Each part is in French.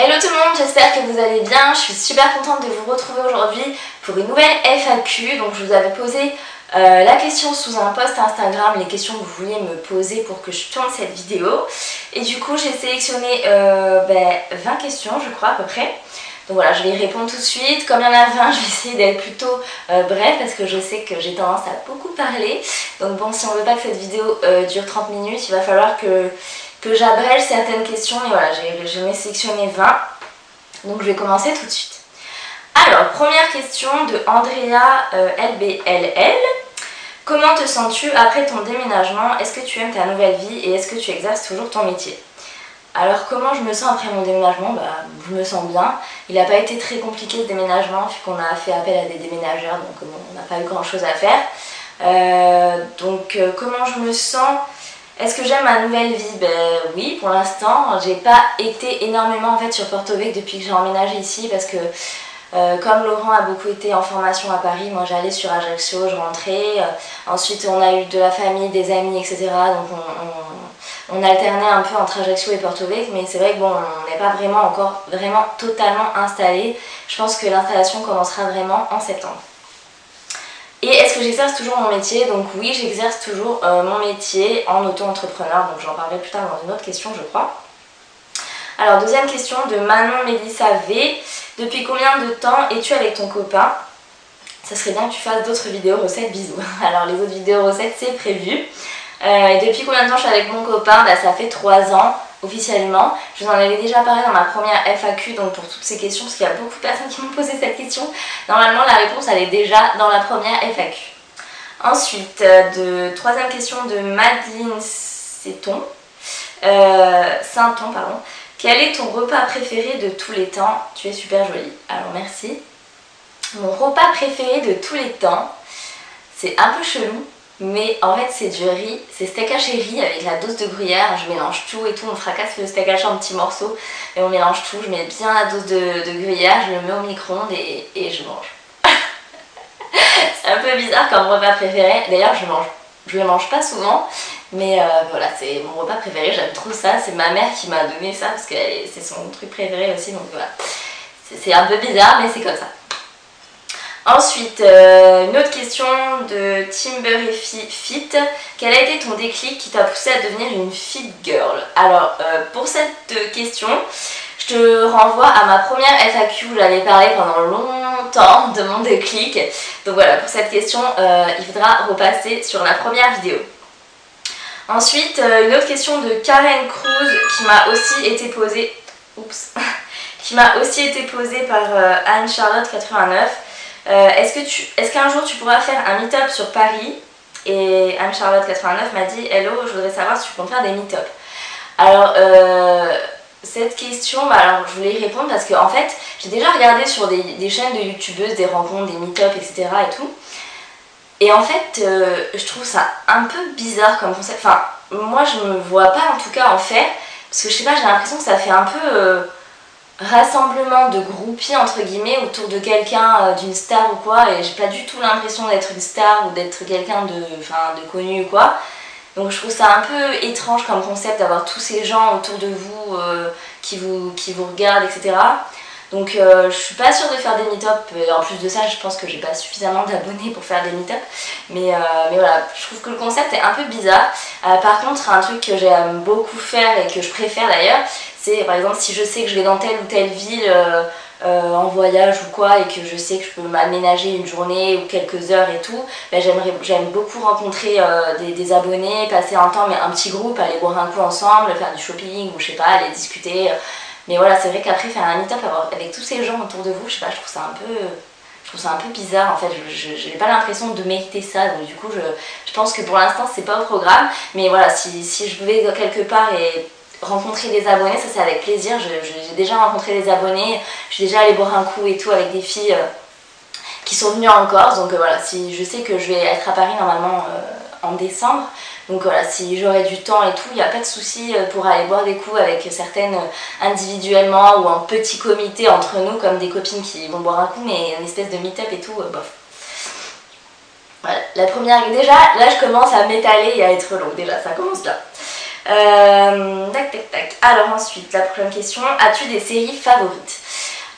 Hello tout le monde, j'espère que vous allez bien. Je suis super contente de vous retrouver aujourd'hui pour une nouvelle FAQ. Donc je vous avais posé la question sous un post Instagram, les questions que vous vouliez me poser pour que je tourne cette vidéo. Et du coup j'ai sélectionné 20 questions je crois à peu près. Donc voilà, je vais y répondre tout de suite. Comme il y en a 20, je vais essayer d'être plutôt bref parce que je sais que j'ai tendance à beaucoup parler. Donc bon, si on veut pas que cette vidéo dure 30 minutes, il va falloir que j'abrège certaines questions. Et voilà, j'en ai sélectionné 20. Donc je vais commencer tout de suite. Alors, première question de Andrea LBLL. Comment te sens-tu après ton déménagement? Est-ce que tu aimes ta nouvelle vie et est-ce que tu exerces toujours ton métier? Alors comment je me sens après mon déménagement? Je me sens bien. Il n'a pas été très compliqué ce déménagement vu qu'on a fait appel à des déménageurs, donc on n'a pas eu grand chose à faire. Comment je me sens? Est-ce que j'aime ma nouvelle vie? Oui, pour l'instant. J'ai pas été énormément en fait sur Porto Vecchio depuis que j'ai emménagé ici parce que comme Laurent a beaucoup été en formation à Paris, moi j'allais sur Ajaccio, je rentrais. Ensuite on a eu de la famille, des amis, etc. Donc on alternait un peu entre Ajaccio et Porto Vecchio, mais c'est vrai que bon, on n'est pas vraiment encore vraiment totalement installé. Je pense que l'installation commencera vraiment en septembre. Et est-ce que j'exerce toujours mon métier? Donc oui, j'exerce toujours mon métier en auto-entrepreneur, donc j'en parlerai plus tard dans une autre question je crois. Alors deuxième question de Manon Mélissa V. Depuis combien de temps es-tu avec ton copain? Ça serait bien que tu fasses d'autres vidéos recettes, bisous. Alors les autres vidéos recettes c'est prévu. Et depuis combien de temps je suis avec mon copain? Ça fait 3 ans officiellement. Je vous en avais déjà parlé dans ma première FAQ, donc pour toutes ces questions, parce qu'il y a beaucoup de personnes qui m'ont posé cette question. Normalement la réponse elle est déjà dans la première FAQ. Ensuite, troisième question de Madeleine Sainton. Quel est ton repas préféré de tous les temps? Tu es super jolie. Alors merci. Mon repas préféré de tous les temps, c'est un peu chelou, mais en fait c'est du riz, c'est steak haché riz avec la dose de gruyère. Je mélange tout et tout, on fracasse le steak haché en petits morceaux et on mélange tout. Je mets bien la dose de gruyère, je le mets au micro-ondes et je mange. C'est un peu bizarre comme repas préféré. D'ailleurs je le mange pas souvent. Mais voilà, c'est mon repas préféré, j'aime trop ça. C'est ma mère qui m'a donné ça parce que c'est son truc préféré aussi. Donc voilà, c'est un peu bizarre, mais c'est comme ça. Ensuite, une autre question de Timber Fit. Quel a été ton déclic qui t'a poussé à devenir une fit girl? Alors, pour cette question, je te renvoie à ma première FAQ où j'avais parlé pendant longtemps de mon déclic. Donc voilà, pour cette question, il faudra repasser sur la première vidéo. Ensuite, une autre question de Karen Cruz qui m'a aussi été posée. Par Anne-Charlotte89. Est-ce qu'un jour tu pourras faire un meet-up sur Paris? Et Anne-Charlotte89 m'a dit hello, je voudrais savoir si tu comptes faire des meet-up. Alors, cette question, alors je voulais y répondre parce que en fait, j'ai déjà regardé sur des chaînes de youtubeuses, des rencontres, des meet-up, etc. et tout. Et en fait, je trouve ça un peu bizarre comme concept. Enfin, moi je me vois pas en tout cas en faire. Parce que je sais pas, j'ai l'impression que ça fait un peu rassemblement de groupies entre guillemets autour de quelqu'un, d'une star ou quoi. Et j'ai pas du tout l'impression d'être une star ou d'être quelqu'un de connu ou quoi. Donc je trouve ça un peu étrange comme concept d'avoir tous ces gens autour de vous qui vous regardent, etc. Donc je suis pas sûre de faire des meet-up, et en plus de ça je pense que j'ai pas suffisamment d'abonnés pour faire des meet-up, mais voilà, je trouve que le concept est un peu bizarre. Par contre un truc que j'aime beaucoup faire et que je préfère d'ailleurs, c'est par exemple si je sais que je vais dans telle ou telle ville en voyage ou quoi et que je sais que je peux m'aménager une journée ou quelques heures et tout, j'aime beaucoup rencontrer des abonnés, passer un temps, mais un petit groupe, aller boire un coup ensemble, faire du shopping ou je sais pas, aller discuter. Mais voilà, c'est vrai qu'après faire un meet-up avec tous ces gens autour de vous, je sais pas, je trouve ça un peu bizarre en fait. Je n'ai pas l'impression de mériter ça, donc du coup je pense que pour l'instant c'est pas au programme. Mais voilà, si je vais quelque part et rencontrer des abonnés, ça c'est avec plaisir. J'ai déjà rencontré des abonnés, je suis déjà allée boire un coup et tout avec des filles qui sont venues en Corse. Donc voilà, si je sais que je vais être à Paris normalement en décembre. Donc voilà, si j'aurai du temps et tout, il n'y a pas de souci pour aller boire des coups avec certaines individuellement ou en petit comité entre nous, comme des copines qui vont boire un coup, mais une espèce de meet-up et tout, bof. Voilà, la première, déjà, là je commence à m'étaler et à être longue, déjà, ça commence bien. Tac tac tac. Alors ensuite, la prochaine question, as-tu des séries favorites?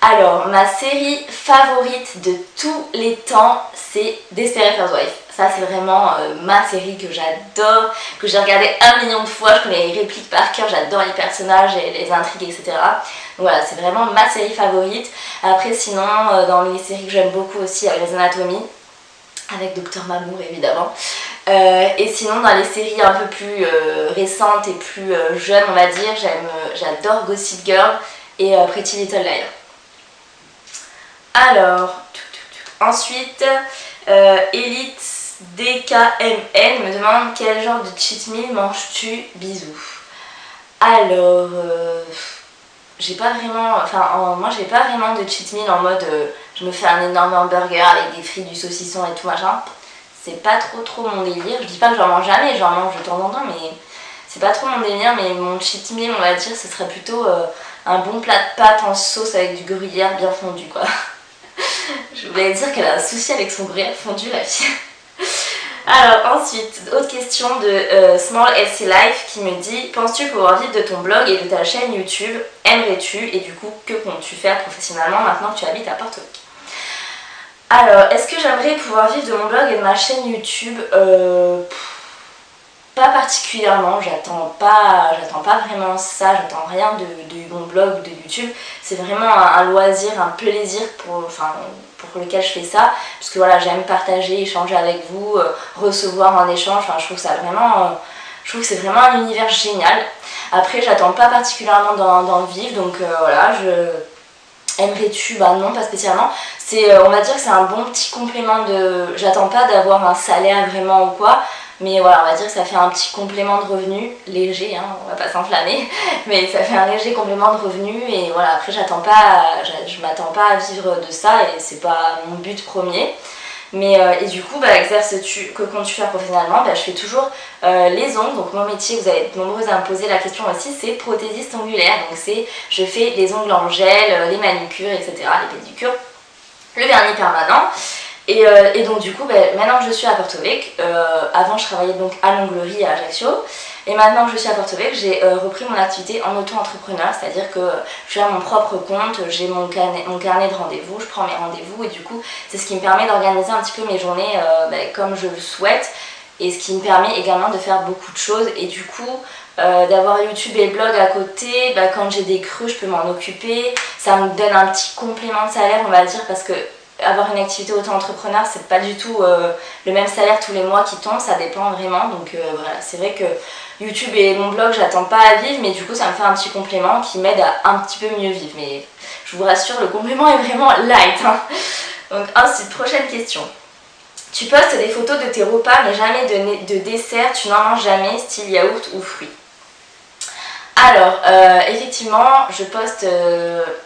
Alors, ma série favorite de tous les temps, c'est Desperate Housewives. Ça, c'est vraiment ma série que j'adore, que j'ai regardé 1 million de fois. Je connais les répliques par cœur, j'adore les personnages et les intrigues, etc. Donc voilà, c'est vraiment ma série favorite. Après, sinon, dans les séries que j'aime beaucoup aussi, il y a Grey's Anatomy, avec Dr Mamour évidemment. Et sinon, dans les séries un peu plus récentes et plus jeunes, on va dire, j'adore Gossip Girl et Pretty Little Liars. Alors, ensuite, Elite DKMN me demande quel genre de cheat meal manges-tu? Bisous. Alors, j'ai pas vraiment, moi j'ai pas vraiment de cheat meal en mode je me fais un énorme hamburger avec des frites, du saucisson et tout machin. C'est pas trop mon délire. Je dis pas que j'en mange jamais, j'en mange de temps en temps, mais c'est pas trop mon délire. Mais mon cheat meal, on va dire, ce serait plutôt un bon plat de pâtes en sauce avec du gruyère bien fondu, quoi. Je voulais dire qu'elle a un souci avec son gruyère fondu, la fille. Alors ensuite, autre question de Small SC Life qui me dit: penses-tu pouvoir vivre de ton blog et de ta chaîne YouTube? Aimerais-tu? Et du coup, que comptes-tu faire professionnellement maintenant que tu habites à Porto Rico? Alors, est-ce que j'aimerais pouvoir vivre de mon blog et de ma chaîne YouTube? Pas particulièrement, j'attends pas vraiment ça, j'attends rien de mon blog ou de YouTube. C'est vraiment un loisir, un plaisir pour lequel je fais ça. Parce que voilà, j'aime partager, échanger avec vous, recevoir en échange. Enfin, je trouve que c'est vraiment un univers génial. Après, j'attends pas particulièrement d'en vivre, donc voilà, aimerais-tu? Bah non, pas spécialement. On va dire que c'est un bon petit complément de... J'attends pas d'avoir un salaire vraiment ou quoi, mais voilà, on va dire que ça fait un petit complément de revenu, léger, hein, on va pas s'enflammer, mais ça fait un léger complément de revenu, et voilà, après je m'attends pas à vivre de ça, et c'est pas mon but premier. Mais et du coup, que comptes-tu faire professionnellement? Je fais toujours les ongles, donc mon métier, vous êtes nombreuses à me poser la question aussi, c'est prothésiste ongulaire. Donc je fais les ongles en gel, les manucures, etc., les pédicures, le vernis permanent. Et donc du coup, maintenant que je suis à Porto Rico, avant je travaillais donc à l'onglerie à Ajaccio, et maintenant que je suis à Porto Rico, j'ai repris mon activité en auto-entrepreneur, c'est-à-dire que je suis à mon propre compte, j'ai mon carnet de rendez-vous, je prends mes rendez-vous, et du coup c'est ce qui me permet d'organiser un petit peu mes journées comme je le souhaite, et ce qui me permet également de faire beaucoup de choses, et du coup d'avoir YouTube et le blog à côté, quand j'ai des creux je peux m'en occuper, ça me donne un petit complément de salaire, on va dire, parce que avoir une activité auto-entrepreneur, c'est pas du tout le même salaire tous les mois qui tombe, ça dépend vraiment. Donc voilà, c'est vrai que YouTube et mon blog, j'attends pas à vivre, mais du coup, ça me fait un petit complément qui m'aide à un petit peu mieux vivre. Mais je vous rassure, le complément est vraiment light, hein. Donc ensuite, prochaine question. Tu postes des photos de tes repas, mais jamais de dessert, tu n'en manges jamais, style yaourt ou fruits? Alors, effectivement, je poste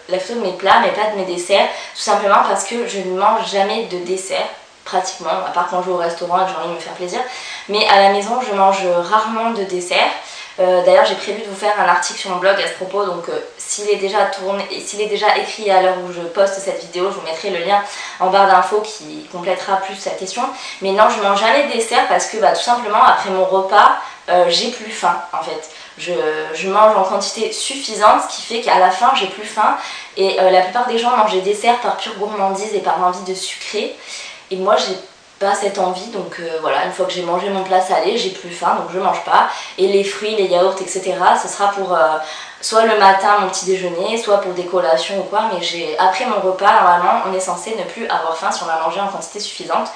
la photo de mes plats, mais pas de mes desserts, tout simplement parce que je ne mange jamais de dessert, pratiquement, à part quand je vais au restaurant et que j'ai envie de me faire plaisir. Mais à la maison, je mange rarement de dessert. D'ailleurs, j'ai prévu de vous faire un article sur mon blog à ce propos, donc s'il est déjà écrit à l'heure où je poste cette vidéo, je vous mettrai le lien en barre d'infos qui complétera plus cette question. Mais non, je ne mange jamais de dessert parce que tout simplement, après mon repas, j'ai plus faim en fait. Je mange en quantité suffisante, ce qui fait qu'à la fin j'ai plus faim, et la plupart des gens mangent des desserts par pure gourmandise et par envie de sucrer, et moi j'ai pas cette envie, donc voilà, une fois que j'ai mangé mon plat salé, j'ai plus faim, donc je mange pas. Et les fruits, les yaourts, etc., ce sera pour soit le matin, mon petit déjeuner, soit pour des collations ou quoi, mais après mon repas, normalement, on est censé ne plus avoir faim si on a mangé en quantité suffisante.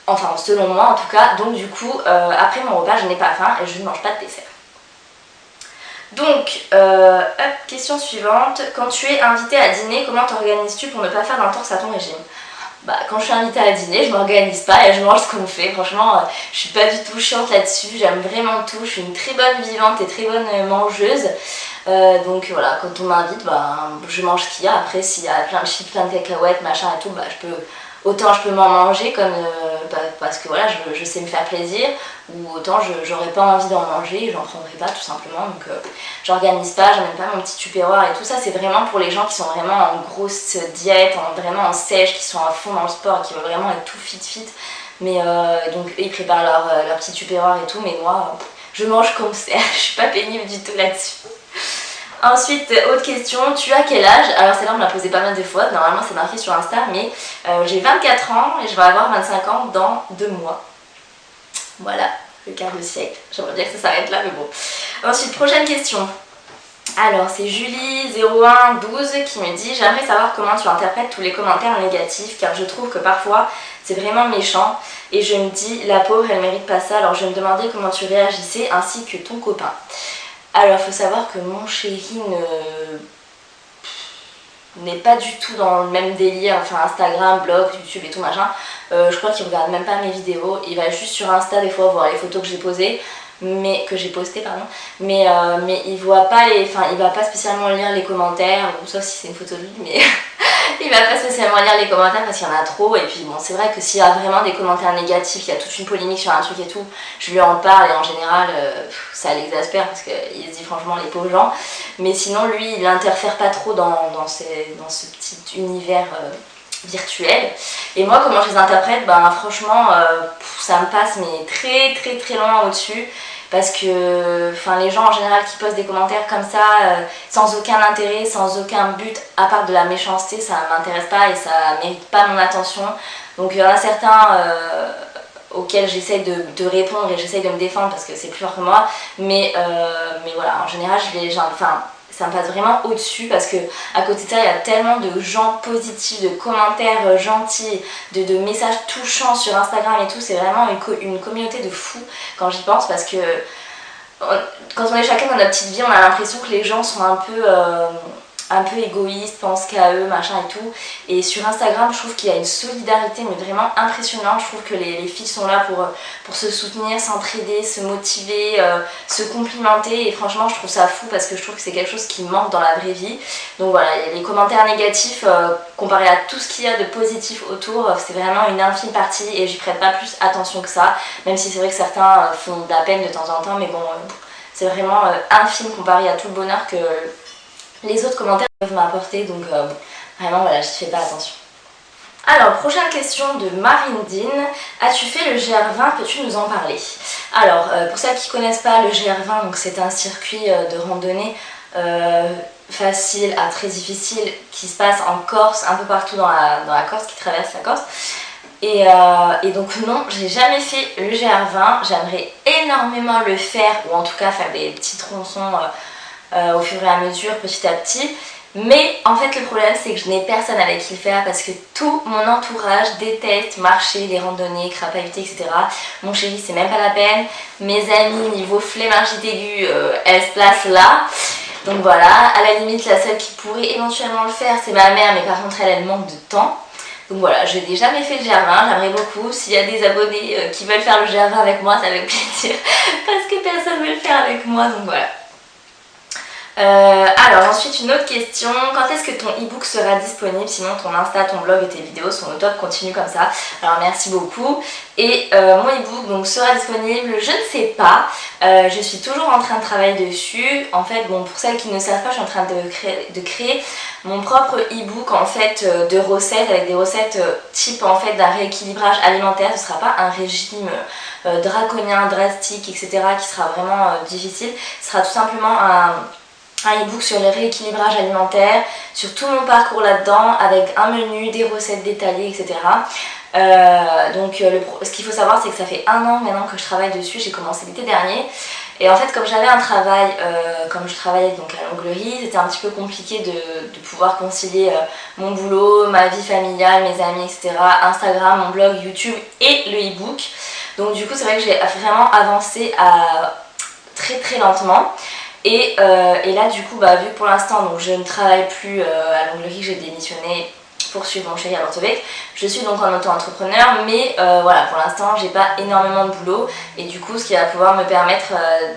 Enfin, selon moi en tout cas, donc du coup, après mon repas, je n'ai pas faim et je ne mange pas de dessert. Donc, question suivante. Quand tu es invité à dîner, comment t'organises-tu pour ne pas faire d'entorse à ton régime? Quand je suis invitée à dîner, je m'organise pas et je mange ce qu'on me fait. Franchement, je suis pas du tout chiante là-dessus. J'aime vraiment tout. Je suis une très bonne vivante et très bonne mangeuse. Donc voilà, quand on m'invite, je mange ce qu'il y a. Après, s'il y a plein de chips, plein de cacahuètes, machin et tout, autant je peux m'en manger parce que voilà, je sais me faire plaisir, ou autant j'aurais pas envie d'en manger et j'en prendrai pas tout simplement. Donc j'organise pas, j'amène pas mon petit tupperware et tout ça. C'est vraiment pour les gens qui sont vraiment en grosse diète, vraiment en sèche, qui sont à fond dans le sport, qui veulent vraiment être tout fit. Mais donc eux, ils préparent leur petit tupperware et tout, mais moi je mange comme ça, je suis pas pénible du tout là-dessus. Ensuite, autre question, tu as quel âge? Alors celle-là on me l'a posé pas mal de fois, normalement c'est marqué sur Insta, mais j'ai 24 ans et je vais avoir 25 ans dans 2 mois. Voilà, le quart de siècle, j'aimerais bien que ça s'arrête là mais bon. Ensuite, prochaine question. Alors c'est Julie0112 qui me dit: j'aimerais savoir comment tu interprètes tous les commentaires négatifs car je trouve que parfois c'est vraiment méchant et je me dis la pauvre elle mérite pas ça, alors je me demandais comment tu réagissais ainsi que ton copain. Alors il faut savoir que mon chéri n'est pas du tout dans le même délire, enfin Instagram, blog, YouTube et tout machin. Je crois qu'il regarde même pas mes vidéos, il va juste sur Insta des fois voir les photos que j'ai postées, mais il voit pas il va pas spécialement lire les commentaires, sauf si c'est une photo de lui, mais il va pas spécialement lire les commentaires parce qu'il y en a trop. Et puis bon, c'est vrai que s'il y a vraiment des commentaires négatifs, il y a toute une polémique sur un truc et tout, je lui en parle et en général ça l'exaspère parce qu'il se dit franchement les pauvres gens. Mais sinon lui il interfère pas trop dans ce petit univers virtuel. Et moi comment je les interprète, ben franchement ça me passe mais très très très loin au-dessus. Parce que les gens en général qui postent des commentaires comme ça, sans aucun intérêt, sans aucun but, à part de la méchanceté, ça m'intéresse pas et ça mérite pas mon attention. Donc il y en a certains auxquels j'essaye de répondre et j'essaye de me défendre parce que c'est plus fort que moi. Mais voilà, en général, ça me passe vraiment au-dessus parce que à côté de ça il y a tellement de gens positifs, de commentaires gentils, de messages touchants sur Instagram et tout. C'est vraiment une communauté de fous quand j'y pense, parce que quand on est chacun dans notre petite vie on a l'impression que les gens sont un peu égoïstes, pensent qu'à eux, machin et tout. Et sur Instagram, je trouve qu'il y a une solidarité mais vraiment impressionnante. Je trouve que les filles sont là pour se soutenir, s'entraider, se motiver, se complimenter. Et franchement, je trouve ça fou parce que je trouve que c'est quelque chose qui manque dans la vraie vie. Donc voilà, les commentaires négatifs, comparé à tout ce qu'il y a de positif autour, c'est vraiment une infime partie et j'y prête pas plus attention que ça. Même si c'est vrai que certains font de la peine de temps en temps, mais bon, c'est vraiment infime comparé à tout le bonheur que les autres commentaires peuvent m'apporter, donc vraiment voilà, j'y fais pas attention. Alors, prochaine question de Marindine. As-tu fait le GR20? Peux-tu nous en parler? Alors, pour celles qui ne connaissent pas le GR20, donc c'est un circuit de randonnée facile à très difficile qui se passe en Corse, un peu partout dans la Corse, qui traverse la Corse. Et donc non, j'ai jamais fait le GR20. J'aimerais énormément le faire, ou en tout cas faire des petits tronçons au fur et à mesure, petit à petit. Mais en fait le problème c'est que je n'ai personne avec qui le faire parce que tout mon entourage déteste marcher, les randonnées, crapahuter, etc. Mon chéri c'est même pas la peine. Mes amis niveau flémargite aiguë, elles se placent là. Donc voilà, à la limite la seule qui pourrait éventuellement le faire c'est ma mère, mais par contre elle manque de temps. Donc voilà, je n'ai jamais fait le GR20, j'aimerais beaucoup. S'il y a des abonnés qui veulent faire le GR20 avec moi, ça fait plaisir parce que personne ne veut le faire avec moi, donc voilà. Alors ensuite une autre question, quand est-ce que ton e-book sera disponible? Sinon ton Insta, ton blog et tes vidéos sont au top, continue comme ça. Alors merci beaucoup. Et mon e-book donc sera disponible, je ne sais pas, je suis toujours en train de travailler dessus. En fait bon, pour celles qui ne savent pas, je suis en train de créer mon propre e-book en fait de recettes, avec des recettes type en fait d'un rééquilibrage alimentaire. Ce ne sera pas un régime draconien, drastique, etc. qui sera vraiment difficile. Ce sera tout simplement un e-book sur le rééquilibrage alimentaire, sur tout mon parcours là-dedans, avec un menu, des recettes détaillées, etc. Ce qu'il faut savoir, c'est que ça fait 1 an maintenant que je travaille dessus. J'ai commencé l'été dernier. Et en fait, comme j'avais un travail, comme je travaillais donc à l'onglerie, c'était un petit peu compliqué de pouvoir concilier mon boulot, ma vie familiale, mes amis, etc. Instagram, mon blog, YouTube et le e-book. Donc du coup, c'est vrai que j'ai vraiment avancé très très lentement. Et là du coup vu que pour l'instant donc je ne travaille plus à l'onglerie, j'ai démissionné pour suivre mon chéri à l'orthopédie. Je suis donc en auto-entrepreneur, mais voilà, pour l'instant j'ai pas énormément de boulot et du coup ce qui va pouvoir me permettre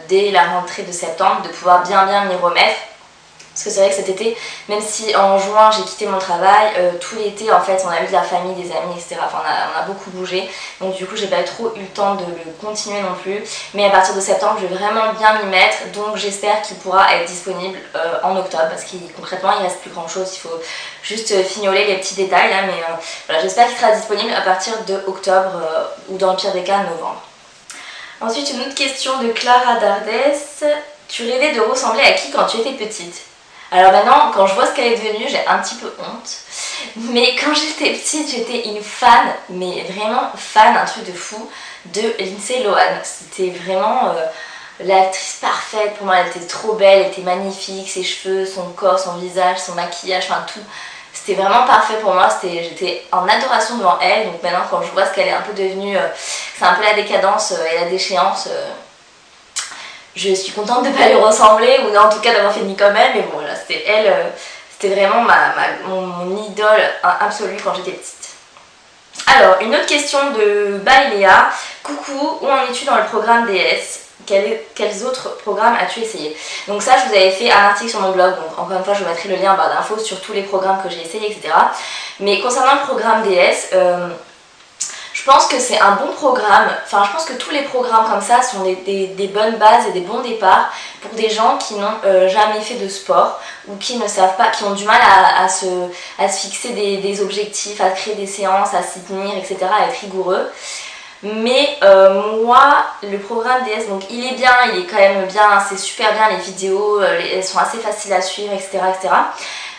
dès la rentrée de septembre de pouvoir bien m'y remettre. Parce que c'est vrai que cet été, même si en juin j'ai quitté mon travail, tout l'été en fait on a eu de la famille, des amis, etc. Enfin on a beaucoup bougé, donc du coup j'ai pas trop eu le temps de le continuer non plus. Mais à partir de septembre je vais vraiment bien m'y mettre, donc j'espère qu'il pourra être disponible en octobre, parce qu'il concrètement il reste plus grand chose, il faut juste fignoler les petits détails là, mais voilà, j'espère qu'il sera disponible à partir de octobre ou dans le pire des cas novembre. Ensuite, une autre question de Clara Dardès. Tu rêvais de ressembler à qui quand tu étais petite? Alors maintenant, quand je vois ce qu'elle est devenue, j'ai un petit peu honte. Mais quand j'étais petite, j'étais une fan, mais vraiment fan, un truc de fou, de Lindsay Lohan. C'était vraiment l'actrice parfaite. Pour moi, elle était trop belle, elle était magnifique. Ses cheveux, son corps, son visage, son maquillage, enfin tout. C'était vraiment parfait pour moi, j'étais en adoration devant elle. Donc maintenant, quand je vois ce qu'elle est un peu devenue, c'est un peu la décadence et la déchéance. Je suis contente de ne pas lui ressembler, ou en tout cas d'avoir fini comme elle, mais bon voilà, c'était elle, c'était vraiment mon idole absolue quand j'étais petite. Alors, une autre question de Bailéa. Coucou, où en es-tu dans le programme DS? Quels autres programmes as-tu essayé? Donc ça, je vous avais fait un article sur mon blog, donc encore une fois, je vous mettrai le lien en barre d'infos sur tous les programmes que j'ai essayé, etc. Mais concernant le programme DS, je pense que c'est un bon programme. Enfin, je pense que tous les programmes comme ça sont des bonnes bases et des bons départs pour des gens qui n'ont jamais fait de sport ou qui ne savent pas, qui ont du mal à se fixer des objectifs, à créer des séances, à s'y tenir, etc., à être rigoureux. Mais moi, le programme DS, donc il est bien, il est quand même bien, c'est super bien, les vidéos, elles sont assez faciles à suivre, etc., etc.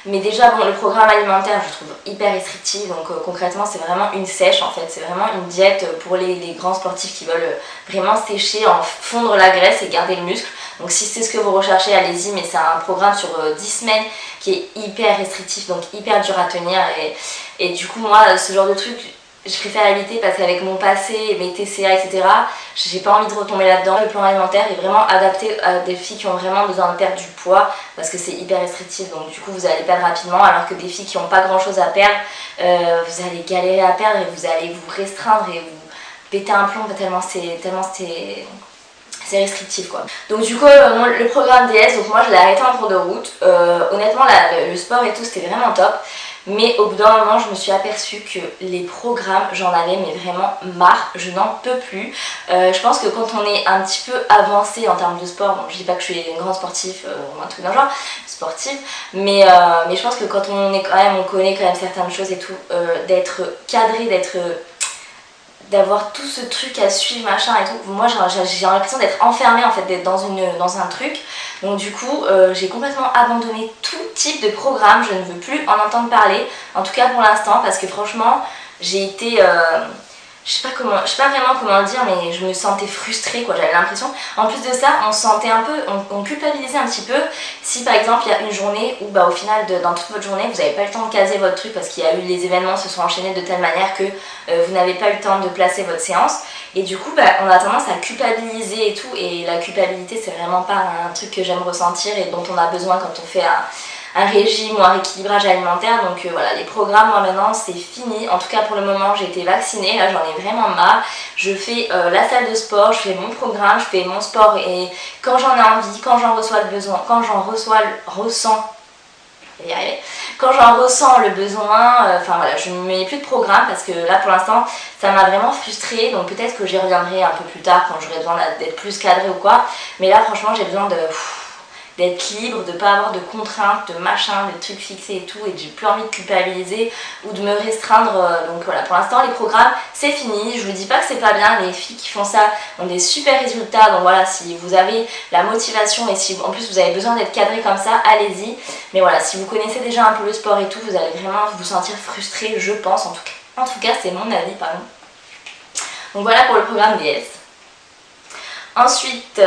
Mais déjà, bon, le programme alimentaire, je trouve hyper restrictif. Donc concrètement, c'est vraiment une sèche en fait. C'est vraiment une diète pour les grands sportifs qui veulent vraiment sécher, en fondre la graisse et garder le muscle. Donc si c'est ce que vous recherchez, allez-y. Mais c'est un programme sur 10 semaines qui est hyper restrictif, donc hyper dur à tenir. Et du coup, moi, ce genre de truc, je préfère éviter parce qu'avec mon passé, mes TCA, etc., j'ai pas envie de retomber là-dedans. Le plan alimentaire est vraiment adapté à des filles qui ont vraiment besoin de perdre du poids parce que c'est hyper restrictif, donc du coup vous allez perdre rapidement, alors que des filles qui n'ont pas grand chose à perdre, vous allez galérer à perdre et vous allez vous restreindre et vous péter un plomb tellement c'est restrictif quoi. Donc du coup le programme DS, donc moi je l'ai arrêté en cours de route. Honnêtement le sport et tout c'était vraiment top. Mais au bout d'un moment, je me suis aperçue que les programmes, j'en avais mais vraiment marre, je n'en peux plus. Je pense que quand on est un petit peu avancé en termes de sport, bon, je dis pas que je suis une grande sportive ou un truc d'un genre, sportive, mais je pense que quand on est quand même, on connaît quand même certaines choses et tout, d'être cadré, d'avoir tout ce truc à suivre, machin et tout. Moi j'ai l'impression d'être enfermée en fait, d'être dans un truc. Donc du coup j'ai complètement abandonné tout type de programme, je ne veux plus en entendre parler, en tout cas pour l'instant, parce que franchement j'ai été je sais pas vraiment comment le dire, mais je me sentais frustrée quoi, j'avais l'impression. En plus de ça, on se sentait un peu, on culpabilisait un petit peu si par exemple il y a une journée où au final dans toute votre journée vous n'avez pas eu le temps de caser votre truc parce qu'il y a eu les événements se sont enchaînés de telle manière que vous n'avez pas eu le temps de placer votre séance. Et du coup on a tendance à culpabiliser et tout, et la culpabilité c'est vraiment pas un truc que j'aime ressentir et dont on a besoin quand on fait un régime ou un rééquilibrage alimentaire. Donc voilà, les programmes, moi maintenant c'est fini. En tout cas pour le moment, j'ai été vaccinée, là j'en ai vraiment marre. Je fais la salle de sport, je fais mon programme, je fais mon sport, et quand j'en ai envie, quand j'en reçois le besoin, quand j'en ressens le besoin, enfin voilà, je ne mets plus de programme parce que là pour l'instant ça m'a vraiment frustrée. Donc peut-être que j'y reviendrai un peu plus tard quand j'aurai besoin d'être plus cadrée ou quoi. Mais là franchement j'ai besoin d'être libre, de ne pas avoir de contraintes, de machin, de trucs fixés et tout, et j'ai plus envie de culpabiliser ou de me restreindre. Donc voilà, pour l'instant les programmes c'est fini. Je vous dis pas que c'est pas bien, les filles qui font ça ont des super résultats. Donc voilà, si vous avez la motivation et si en plus vous avez besoin d'être cadré comme ça, allez-y. Mais voilà, si vous connaissez déjà un peu le sport et tout, vous allez vraiment vous sentir frustré, je pense en tout cas. En tout cas c'est mon avis, pardon. Donc voilà pour le programme DS. Ensuite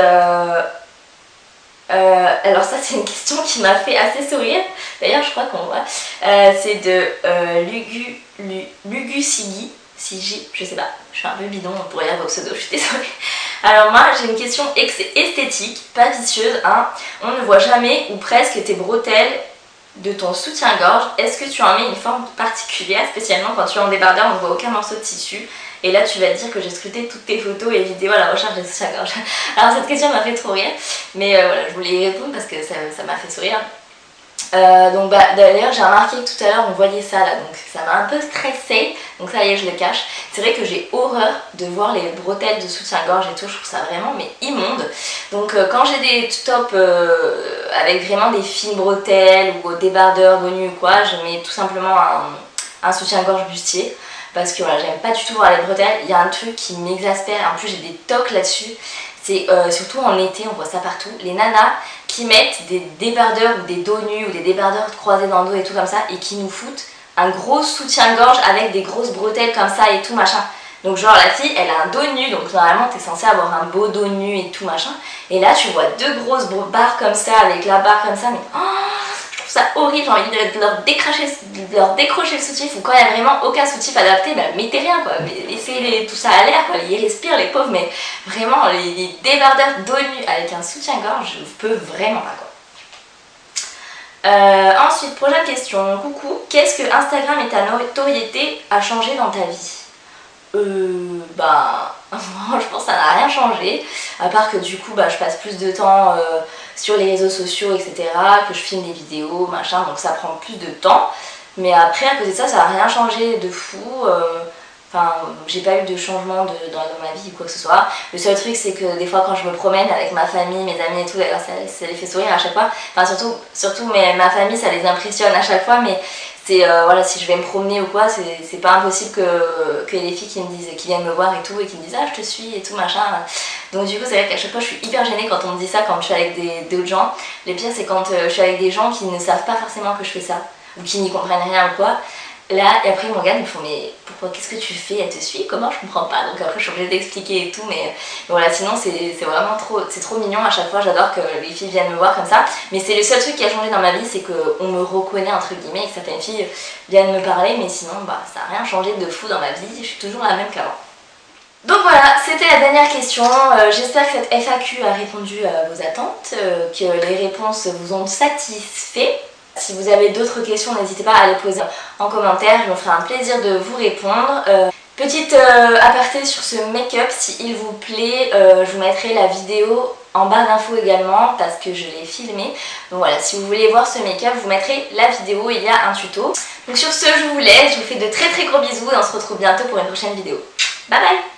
alors ça c'est une question qui m'a fait assez sourire, d'ailleurs je crois qu'on voit, c'est de Lugusigi, je sais pas, je suis un peu bidon pour lire vos pseudos, je suis désolée. Alors moi j'ai une question esthétique, pas vicieuse, hein. On ne voit jamais ou presque tes bretelles de ton soutien-gorge. Est-ce que tu en mets une forme particulière, spécialement quand tu es en débardeur, on ne voit aucun morceau de tissu? Et là tu vas te dire que j'ai scruté toutes tes photos et vidéos à la recherche des soutiens-gorge. Alors cette question m'a fait trop rire, mais voilà, je voulais y répondre parce que ça m'a fait sourire. Donc d'ailleurs j'ai remarqué que tout à l'heure on voyait ça là, donc ça m'a un peu stressée, donc ça y est je le cache. C'est vrai que j'ai horreur de voir les bretelles de soutien-gorge et tout, je trouve ça vraiment mais immonde. Donc quand j'ai des tops avec vraiment des fines bretelles ou débardeurs de nu ou quoi, je mets tout simplement un soutien-gorge bustier. parce que voilà, j'aime pas du tout voir les bretelles. Il y a un truc qui m'exaspère, en plus j'ai des tocs là-dessus, c'est surtout en été, on voit ça partout, les nanas qui mettent des débardeurs ou des dos nus ou des débardeurs croisés dans le dos et tout comme ça et qui nous foutent un gros soutien-gorge avec des grosses bretelles comme ça et tout machin. Donc genre la fille elle a un dos nu, donc normalement t'es censé avoir un beau dos nu et tout machin, et là tu vois deux grosses barres comme ça avec la barre comme ça, mais oh, je trouve ça horrible, j'ai envie de leur décrocher le soutif, ou quand il n'y a vraiment aucun soutif adapté, bah mettez rien quoi, laissez tout ça à l'air quoi, ils respirent les pauvres, mais vraiment les débardeurs dos nu avec un soutien-gorge, je peux vraiment pas quoi. Ensuite, prochaine question. Coucou, qu'est-ce que Instagram et ta notoriété a changé dans ta vie? Bah, je pense que ça n'a rien changé, à part que du coup, bah, je passe plus de temps sur les réseaux sociaux, etc., que je filme des vidéos, machin, donc ça prend plus de temps. Mais après, à côté de ça, ça n'a rien changé de fou. Enfin, j'ai pas eu de changement dans ma vie ou quoi que ce soit. Le seul truc, c'est que des fois, quand je me promène avec ma famille, mes amis et tout, d'ailleurs, ça les fait sourire à chaque fois. Enfin, surtout ma famille, ça les impressionne à chaque fois, mais c'est voilà, si je vais me promener ou quoi, c'est pas impossible que les filles qui viennent me voir et tout, et qui me disent ah, je te suis et tout machin. Donc, du coup, c'est vrai qu'à chaque fois, je suis hyper gênée quand on me dit ça, quand je suis avec d'autres gens. Le pire, c'est quand je suis avec des gens qui ne savent pas forcément que je fais ça, ou qui n'y comprennent rien ou quoi. Là, et après ils me regardent, ils me font mais pourquoi, qu'est-ce que tu fais, elle te suit, comment, je comprends pas, donc après je suis obligée d'expliquer et tout, mais voilà, sinon c'est vraiment trop mignon à chaque fois, j'adore que les filles viennent me voir comme ça, mais c'est le seul truc qui a changé dans ma vie, c'est qu'on me reconnaît entre guillemets, et que certaines filles viennent me parler, mais sinon bah ça n'a rien changé de fou dans ma vie, je suis toujours la même qu'avant. Donc voilà, c'était la dernière question. J'espère que cette FAQ a répondu à vos attentes, que les réponses vous ont satisfait. Si vous avez d'autres questions, n'hésitez pas à les poser en commentaire, je me ferai un plaisir de vous répondre. Petite aparté sur ce make-up, s'il vous plaît, je vous mettrai la vidéo en barre d'infos également parce que je l'ai filmé. Donc voilà, si vous voulez voir ce make-up, je vous mettrai la vidéo, il y a un tuto. Donc sur ce, je vous laisse, je vous fais de très gros bisous et on se retrouve bientôt pour une prochaine vidéo. Bye bye!